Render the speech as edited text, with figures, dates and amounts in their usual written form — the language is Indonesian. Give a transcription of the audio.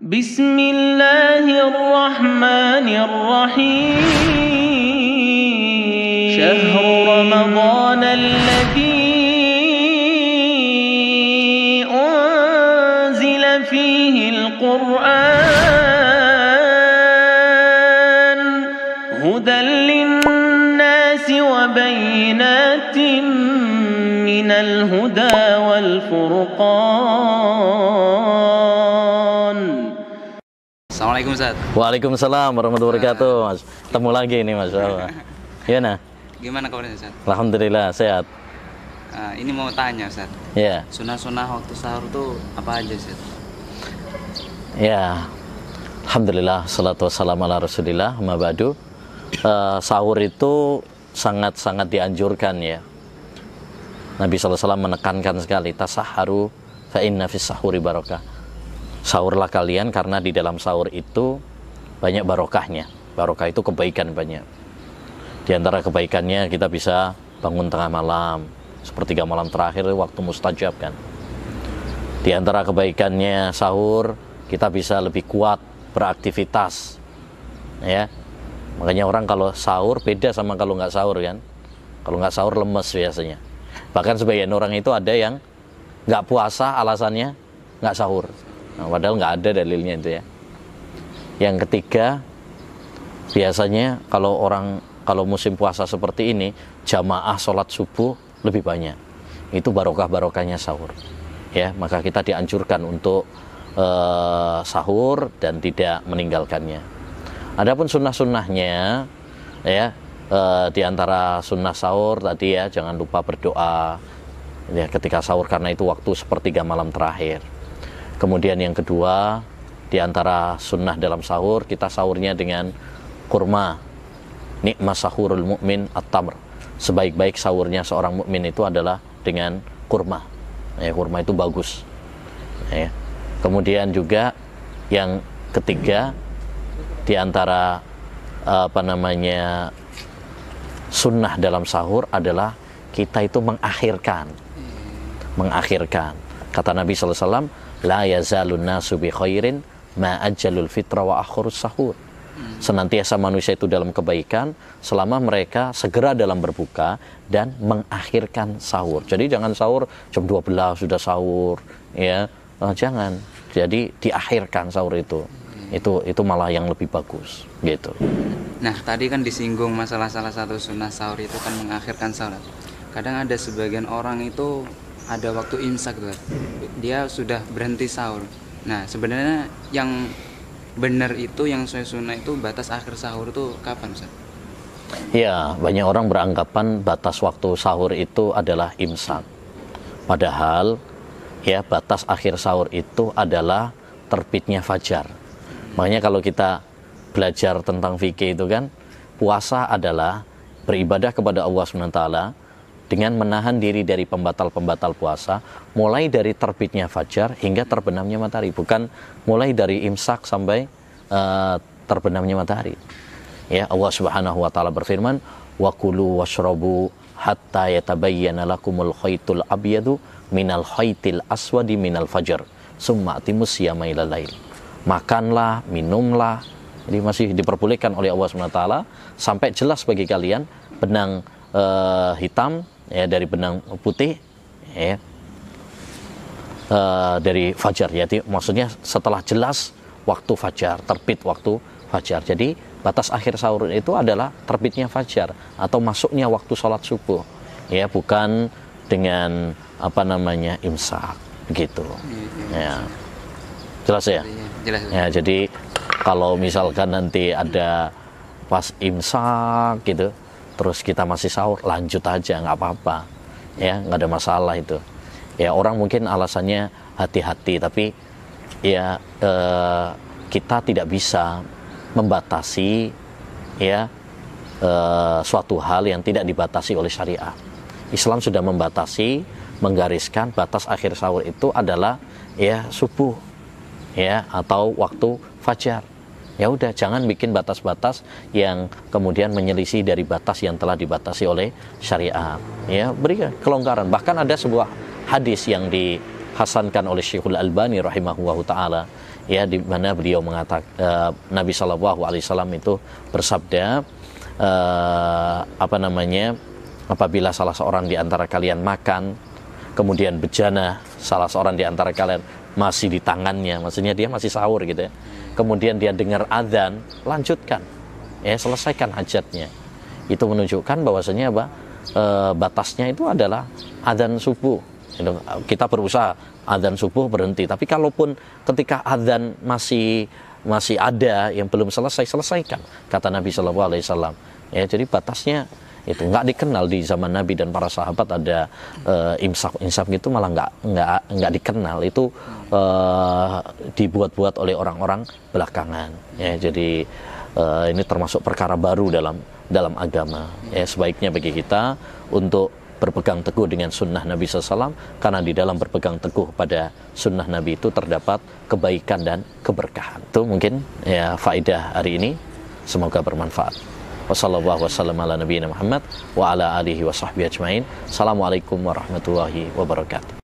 بسم الله الرحمن الرحيم شهر رمضان الذي أنزل فيه القرآن هدى للناس وبينات من الهدى والفرقان. Assalamualaikum Ustaz. Waalaikumsalam warahmatullahi wabarakatuh, Mas. Ketemu lagi nih, Mas. Iya, nah. Gimana kabarnya Ustaz? Alhamdulillah sehat. Ini mau tanya Ustaz. Ya. Sunnah-sunnah waktu sahur tuh apa aja Ustaz? Ya. Alhamdulillah, salatu wassalamu ala Rasulillah, amma ba'du. Sahur itu sangat-sangat dianjurkan ya. Nabi SAW menekankan sekali, tasaharu fa inna fis sahuri barakah. Sahurlah kalian karena di dalam sahur itu banyak barokahnya. Barokah itu kebaikan banyak. Di antara kebaikannya kita bisa bangun tengah malam, sepertiga malam terakhir waktu mustajab kan. Di antara kebaikannya sahur, kita bisa lebih kuat beraktivitas. Ya. Makanya orang kalau sahur beda sama kalau nggak sahur kan. Kalau nggak sahur lemes biasanya. Bahkan sebagian orang itu ada yang nggak puasa alasannya nggak sahur. Nah, padahal nggak ada dalilnya itu ya. Yang ketiga, biasanya kalau musim puasa seperti ini, jamaah sholat subuh lebih banyak. Itu barokahnya sahur. Ya, maka kita dianjurkan untuk sahur dan tidak meninggalkannya. Adapun sunnah-sunnahnya, ya, di antara sunnah sahur tadi ya, jangan lupa berdoa ya ketika sahur karena itu waktu sepertiga malam terakhir. Kemudian yang kedua, di antara sunnah dalam sahur, kita sahurnya dengan kurma. Nikmat sahurul mu'min at-tamr. Sebaik-baik sahurnya seorang mukmin itu adalah dengan kurma. Ya, kurma itu bagus. Ya. Kemudian juga yang ketiga, di antara sunnah dalam sahur adalah kita itu mengakhirkan. Kata Nabi SAW, la yazalun nasu bi khairin ma ajjalul fitra wa akhirus sahur. Senantiasa manusia itu dalam kebaikan selama mereka segera dalam berbuka dan mengakhirkan sahur. Jadi jangan sahur jam 12 sudah sahur ya. Jangan. Jadi diakhirkan sahur itu. Itu malah yang lebih bagus gitu. Nah, tadi kan disinggung masalah salah satu sunnah sahur itu kan mengakhirkan sahur. Kadang ada sebagian orang itu ada waktu imsak tuh. Dia sudah berhenti sahur. Nah, sebenarnya yang benar itu, yang sesuai sunnah itu batas akhir sahur itu kapan Ustaz? Ya, banyak orang beranggapan batas waktu sahur itu adalah imsak. Padahal ya batas akhir sahur itu adalah terbitnya fajar. Makanya kalau kita belajar tentang fikih itu kan, puasa adalah beribadah kepada Allah SWT dengan menahan diri dari pembatal-pembatal puasa, mulai dari terbitnya fajar hingga terbenamnya matahari, bukan mulai dari imsak sampai terbenamnya matahari. Ya, Allah Subhanahu wa taala berfirman, "Wa kulu washrabu hatta yatabayyana lakumul khaytul abyadu minal khaytil aswadi minal fajr, summa atimus siyama ilal lail." Makanlah, minumlah. Jadi masih diperbolehkan oleh Allah Subhanahu wa taala sampai jelas bagi kalian benang hitam ya dari benang putih ya dari fajar. Jadi maksudnya setelah jelas waktu fajar, terbit waktu fajar. Jadi batas akhir sahur itu adalah terbitnya fajar atau masuknya waktu sholat subuh ya, bukan dengan imsak gitu ya. Jelas ya? Jelas. Ya, jadi kalau misalkan nanti ada pas imsak gitu terus kita masih sahur, lanjut aja, nggak apa-apa ya, nggak ada masalah itu ya. Orang mungkin alasannya hati-hati, tapi ya kita tidak bisa membatasi ya suatu hal yang tidak dibatasi oleh syariat. Islam sudah membatasi, menggariskan batas akhir sahur itu adalah ya subuh ya atau waktu fajar. Ya udah, jangan bikin batas-batas yang kemudian menyelisih dari batas yang telah dibatasi oleh syariat. Ya, berikan kelonggaran. Bahkan ada sebuah hadis yang dihasankan oleh Syekhul Albani rahimahullahu taala ya, di mana beliau mengatakan, Nabi Shallallahu Alaihi Wasallam itu bersabda, apabila salah seorang di antara kalian makan, kemudian bejana salah seorang di antara kalian masih di tangannya, maksudnya dia masih sahur gitu ya, kemudian dia dengar azan, lanjutkan, ya, selesaikan hajatnya. Itu menunjukkan bahwasanya batasnya itu adalah azan subuh. Kita berusaha azan subuh berhenti, tapi kalaupun ketika azan masih ada yang belum selesaikan, kata Nabi Shallallahu Alaihi Wasallam. Ya, jadi batasnya itu nggak dikenal di zaman Nabi dan para sahabat ada imsak gitu, malah nggak dikenal. Itu dibuat-buat oleh orang-orang belakangan. Ya, jadi ini termasuk perkara baru dalam agama. Ya, sebaiknya bagi kita untuk berpegang teguh dengan sunnah Nabi SAW, karena di dalam berpegang teguh pada sunnah Nabi itu terdapat kebaikan dan keberkahan. Itu mungkin ya faedah hari ini, semoga bermanfaat. Wassallallahu wasallam ala nabiyina Muhammad wa ala alihi wa sahbihi ajmain. Assalamualaikum warahmatullahi wabarakatuh.